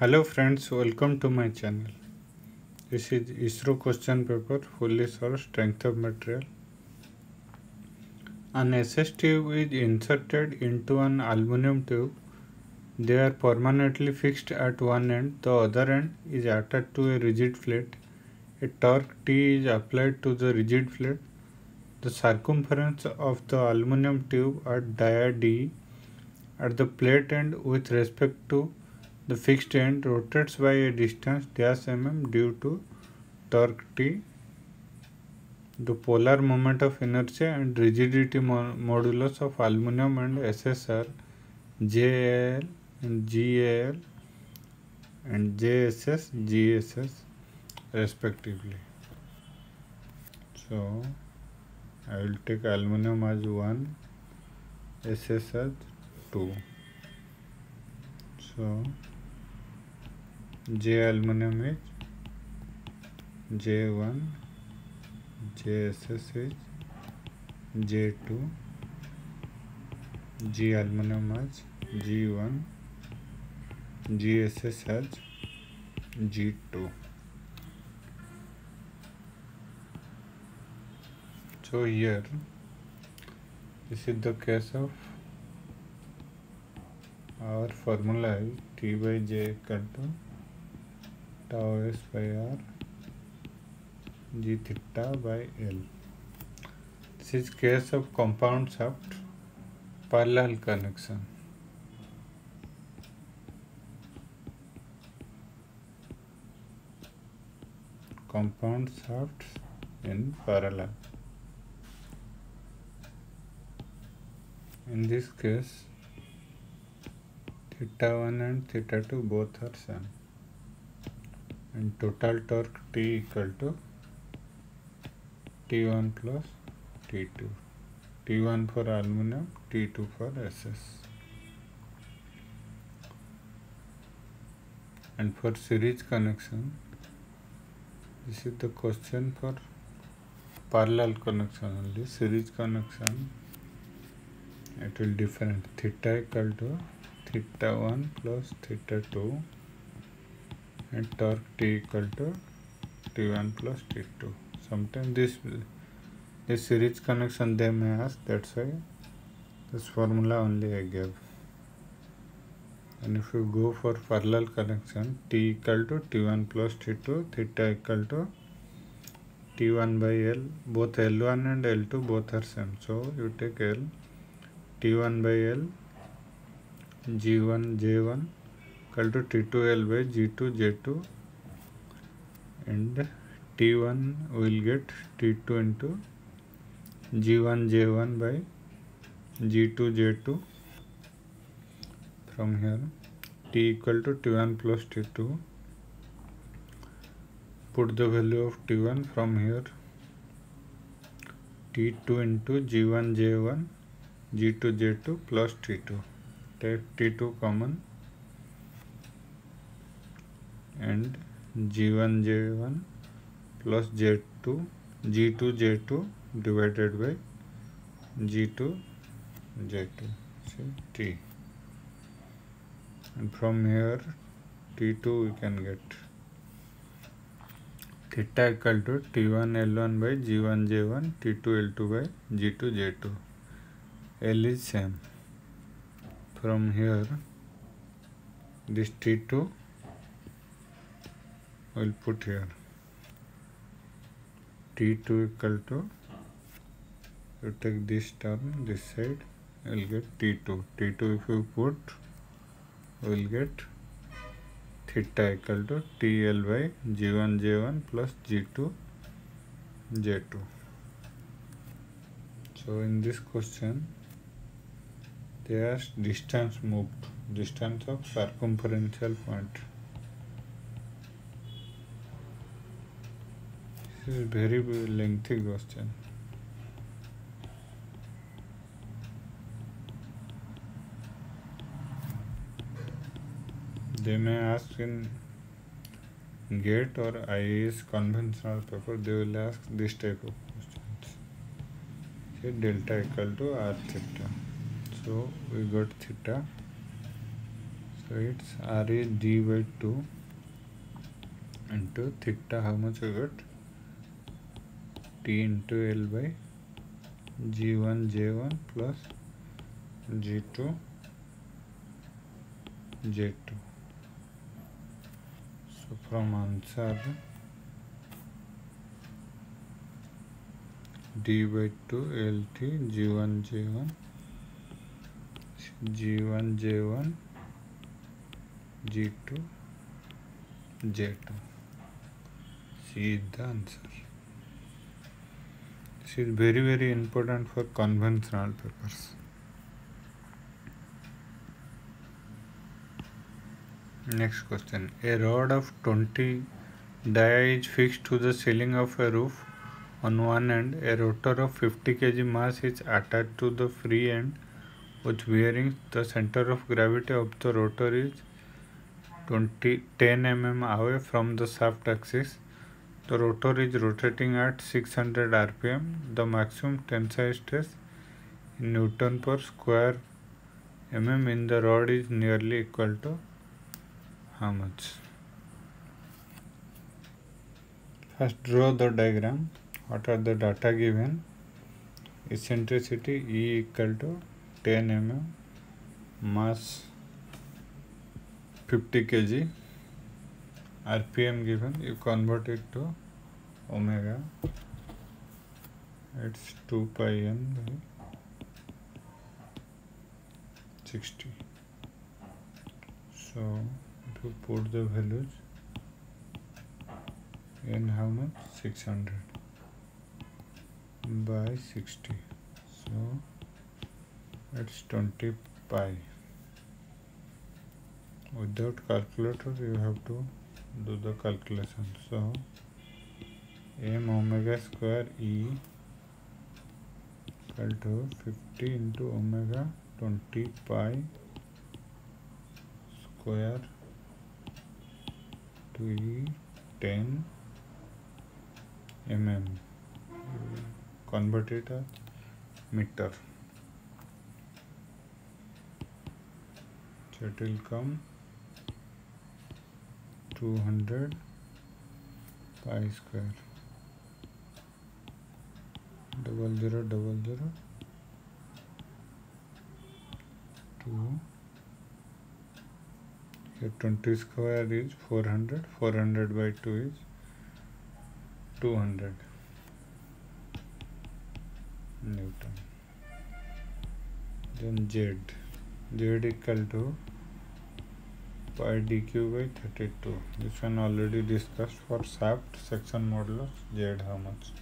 Hello friends, welcome to my channel. This is Isro question paper fully solved strength of material. An SS tube is inserted into an aluminum tube. They are permanently fixed at one end. The other end is attached to a rigid plate. A torque T is applied to the rigid plate. The circumference of the aluminum tube at dia D at the plate end with respect to the fixed end rotates by a distance dash mm due to torque T. The polar moment of inertia and rigidity modulus of aluminum and SS are JAL and GAL and JSS, GSS respectively. So I will take aluminum as 1, SS as 2. So J aluminum is J1, JSS is J2, G aluminum as G1, GSS as G2. So here this is the case of our formula is T by J equal to tau S by R G theta by L. This is case of compound shaft parallel connection. Compound shafts in parallel. In this case, theta 1 and theta 2 both are same, and total torque T equal to T1 plus T2. T1 for aluminum, T2 for SS. And for series connection, this is the question for parallel connection only. Series connection, it will different. Theta equal to theta 1 plus theta 2 and torque T equal to T1 plus T2. Sometimes this series connection they may ask, that's why this formula only I gave. And if you go for parallel connection, T equal to T1 plus T2, theta equal to T1 by L, both L1 and L2 both are same. So you take L, T1 by L, G1, J1 equal to T2L by G2, J2, and T1 will get T2 into G1, J1 by G2, J2. From here, T equal to T1 plus T2. Put the value of T1 from here. T2 into G1, J1, G2, J2 plus T2. Take T2 common and G1, J1 plus J2, G2, J2 divided by G2, J2. See T. And from here T2 we can get theta equal to T1 L1 by G1 J1, T2 L2 by G2 J2. L is same. From here this T2 will put here. T2 equal to, you take this term this side, you will get T2. T2 if you put, we will get theta equal to TL by G1 J1 plus G2 J2. So in this question, they asked distance moved, distance of circumferential point. This is very lengthy question. They may ask in GATE or IAS conventional paper, they will ask this type of questions. Okay, delta equal to R theta. So we got theta. So it's R is D by 2 into theta, how much we got? T into L by G1 J1 plus G2 J2. So from answer D by 2 LT G1 J1 G1 J1 G2 J2. C is the answer. This is very important for conventional papers. Next question. A rod of 20 dia is fixed to the ceiling of a roof. On one end, a rotor of 50 kg mass is attached to the free end with bearings. The center of gravity of the rotor is 10 mm away from the shaft axis. The rotor is rotating at 600 rpm. The maximum tensile stress in Newton per square mm in the rod is nearly equal to how much? First draw the diagram. What are the data given? Eccentricity E equal to 10 mm, mass 50 kg, rpm given, you convert it to omega, it's 2 pi n by 60. So if you put the values, n how much? 600 by 60, so it's 20 pi. Without calculator you have to do the calculation. So m omega square E equal to 50 into omega 20 pi square to E 10 mm. Convert it as meter. So it will come 200 pi square 0000 2. Here 20 square is 400. 400 by 2 is 200 Newton. Then Z equal to pi dq by 32. This one already discussed. For shaft section modulus, Z how much?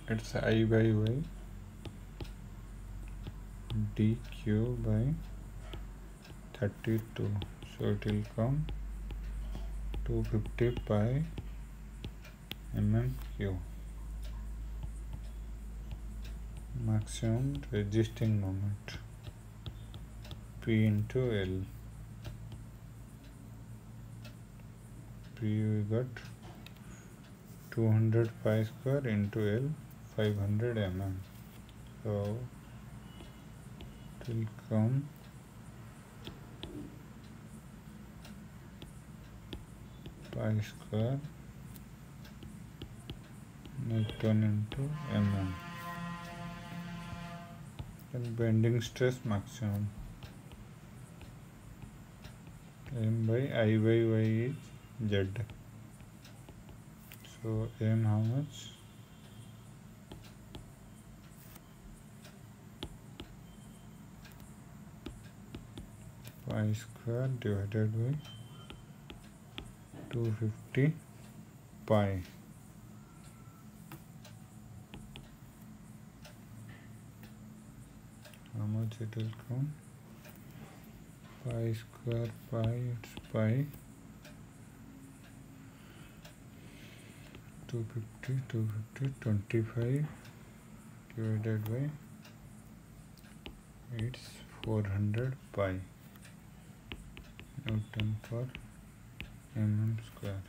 It's I by y dq by 32. So it will come 250 pi mm3. Maximum resisting moment P into L. P we got 200 pi square into L 500 mm. So it will come pi square Newton into mm. Then bending stress maximum m by I by y is Z. So m how much? Pi square divided by 250 pi. How much it will come? Pi square pi, it's pi 250 25 divided by it's 400 pi Newton per mm square.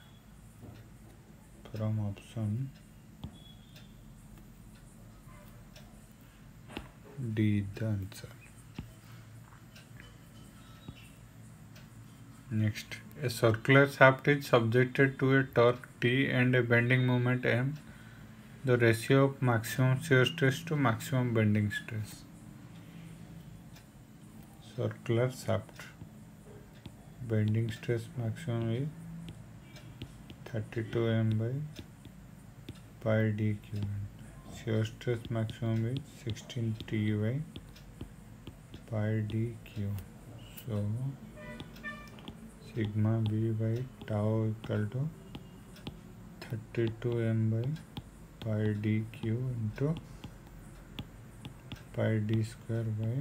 From option D the answer. Next, a circular shaft is subjected to a torque T and a bending moment M. The ratio of maximum shear stress to maximum bending stress. Circular shaft. Bending stress maximum is 32 M by pi dq. Shear stress maximum is 16 T by pi dq. So sigma b by tau equal to 32 M by pi dq into pi d square by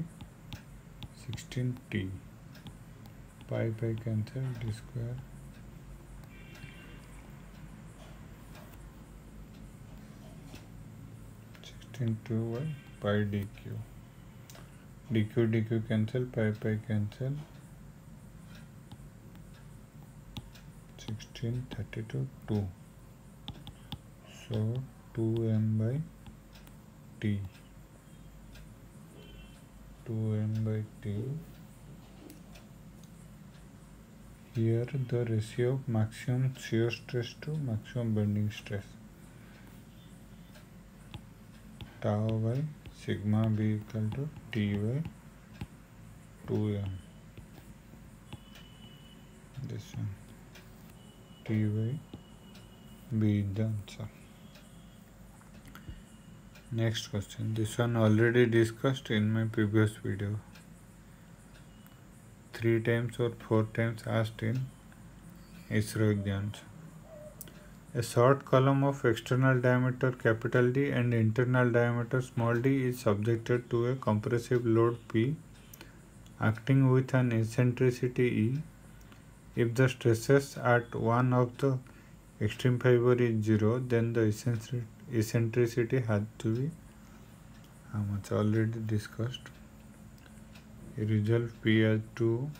16 T. Pi cancel, d square. Into by pi dq. dq cancel, pi cancel. 16, 32, 2. So 2m by t. 2m by t. Here the ratio of maximum shear stress to maximum bending stress. Tau by sigma b equal to t by 2m. This one. T by b is the answer. Next question. This one already discussed in my previous video. 3 times or 4 times asked in Isro exams. A short column of external diameter capital D and internal diameter small d is subjected to a compressive load P acting with an eccentricity E. If the stresses at one of the extreme fiber is 0, then the eccentricity has to be how much? Already discussed. Resolve P as to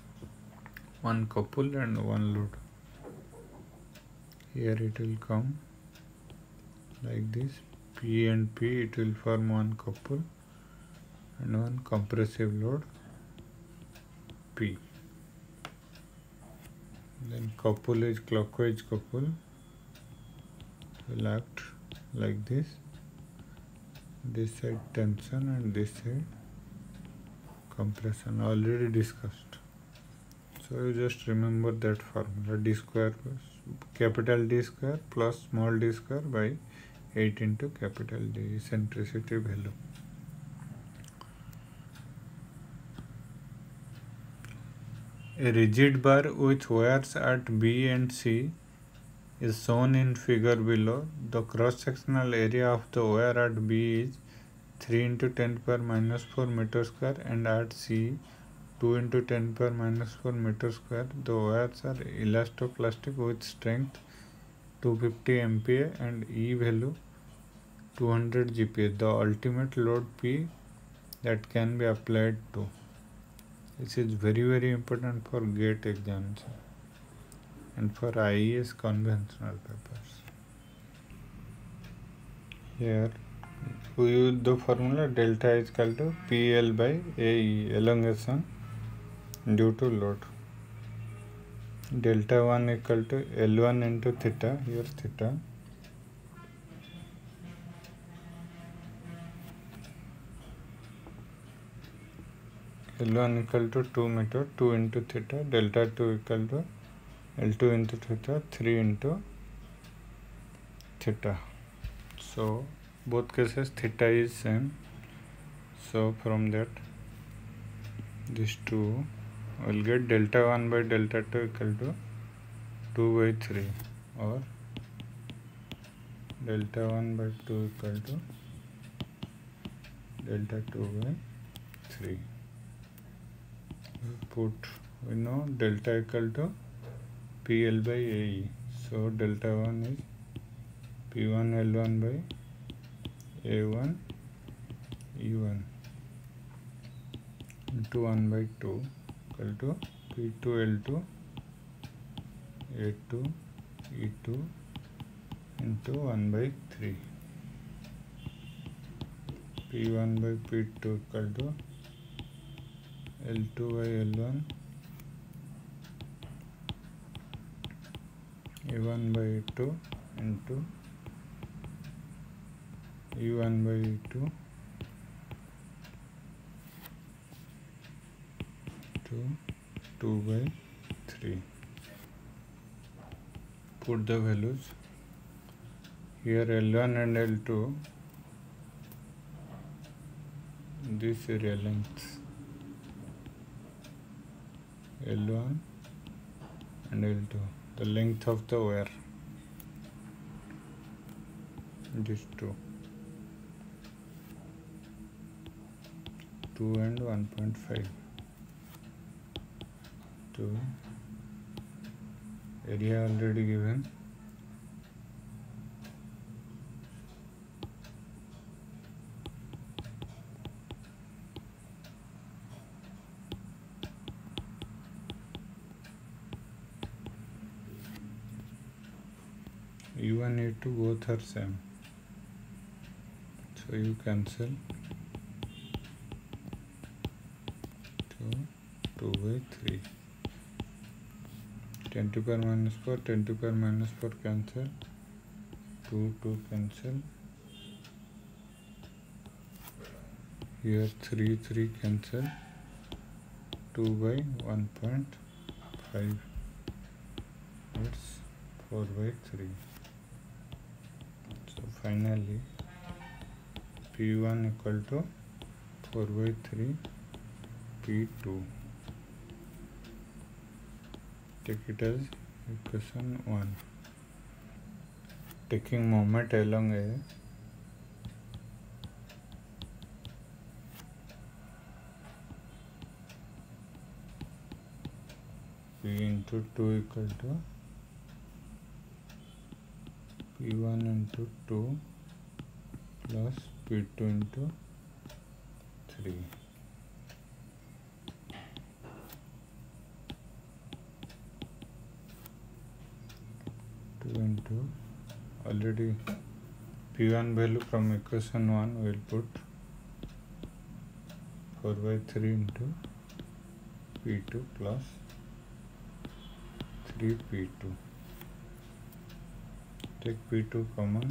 one couple and one load. Here it will come like this. P and P, it will form one couple and one compressive load P. Then couple is clockwise couple, will act like this. This side tension and this side compression, already discussed. So you just remember that formula, d square plus capital D square plus small d square by 8 into capital D, eccentricity value. A rigid bar with wires at B and C is shown in figure below. The cross-sectional area of the wire at B is 3 into 10 power minus 4 meter square and at C 2 into 10 power minus 4 meter square. The wires are elastoplastic with strength 250 MPa and E value 200 GPa. The ultimate load P that can be applied to. This is very important for GATE exams and for IES conventional papers. Here we use the formula delta is equal to PL by AE, elongation due to load. Delta 1 equal to L1 into theta, here theta. L1 equal to 2 meter, 2 into theta, delta 2 equal to L2 into theta, 3 into theta. So both cases theta is same. So from that these two will get delta 1 by delta 2 equal to 2 by 3 or delta 1 by 2 equal to delta 2 by 3. We know delta equal to PL by AE. So delta 1 is P1 L1 by A1 E1 into 1 by 2 equal to P2 L2 A2 E2 into 1 by 3. P1 by P2 equal to L2 by L1 E1 by E2 into E1 by E2 to 2 by 3. Put the values. Here L1 and L2, this area length L1 and L2, the length of the wire, these two, 2 and 1.5. So area already given. E1, E2 both are same, so you cancel. So 2 by 3. 10 to power minus 4, 10 to power minus 4 cancel. 2 cancel. Here 3 cancel. 2 by 1.5. It's 4 by 3. So finally P1 equal to 4 by 3 P2. Take it as equation 1. Taking moment along a P into 2 equal to P1 into 2 plus P2 into 3. Into already P1 value from equation 1 will put 4 by 3 into P2 plus 3 P2. Take P2 common,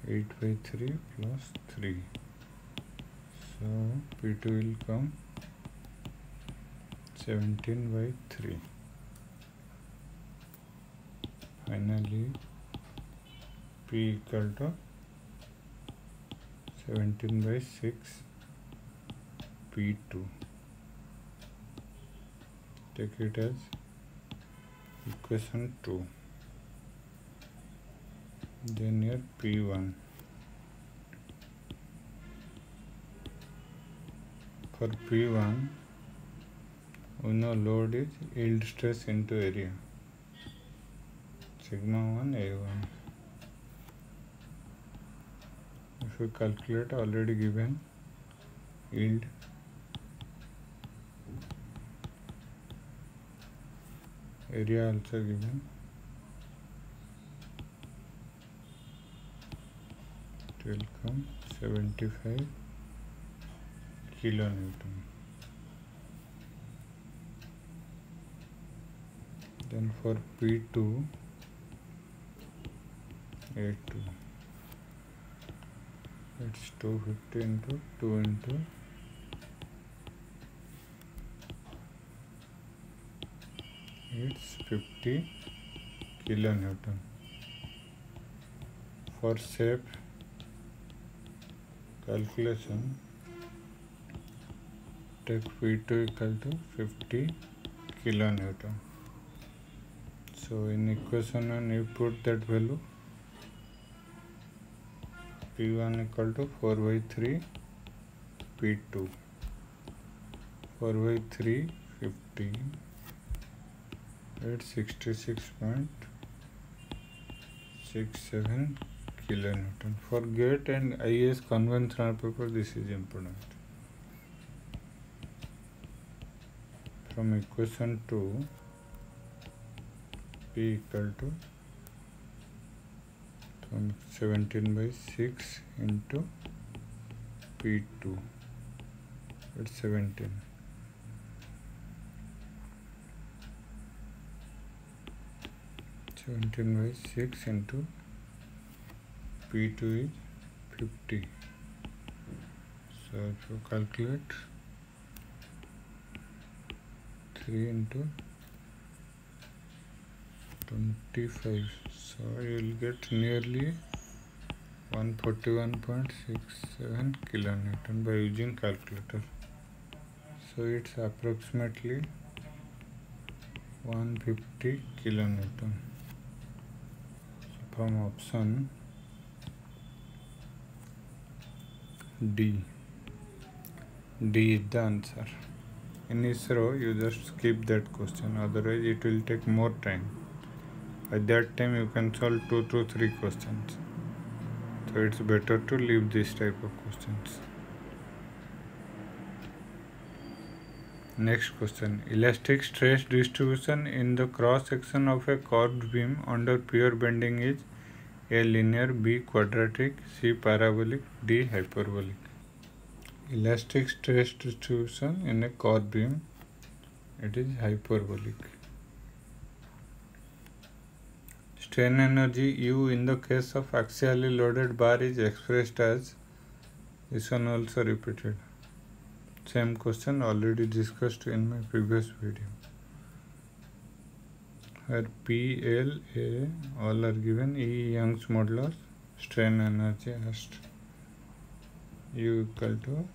8 by 3 plus 3. So P2 will come 17 by 3. Finally P equal to 17 by 6 P2. Take it as equation 2. Then here P1. For P1, we know load is yield stress into area, sigma 1 A1. If we calculate already given yield, area also given, it will come 75 kilonewton. Then for P2, A2, it's 250 into 2 into it's 50 kilonewton. For safe calculation, take P2 equal to 50 kilonewton. So in equation 1 you put that value, P1 equal to 4 by 3 P2. 4 by 3 50. It's 66.67 kilonewton. For GATE and IAS conventional paper, this is important. From equation 2, P equal to from 17 by 6 into P2. It's 17. 17 by 6 into P2 is 50. So if you calculate 3 into 25, so you will get nearly 141.67 kilonewton by using calculator. So it's approximately 150 kilonewton. So from option D is the answer. In Isro, you just skip that question, otherwise it will take more time. At that time you can solve 2 to 3 questions. So it's better to leave this type of questions. Next question. Elastic stress distribution in the cross section of a curved beam under pure bending is A linear, B quadratic, C parabolic, D hyperbolic. Elastic stress distribution in a curved beam, it is hyperbolic. Strain energy U in the case of axially loaded bar is expressed as, this one also repeated. Same question already discussed in my previous video. Where P, L, A all are given, E Young's modulus, strain energy asked. U equal to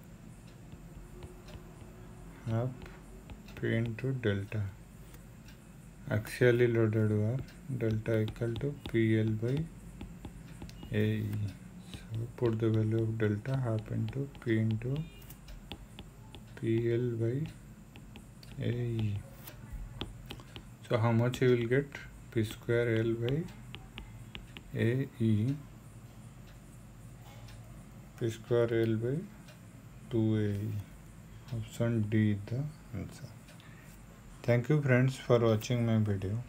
half P into delta. Axially loaded bar, delta equal to PL by AE. So put the value of delta half into P into PL by AE. So how much you will get? P square L by AE. P square L by 2AE. Option D is the answer. Thank you friends for watching my video.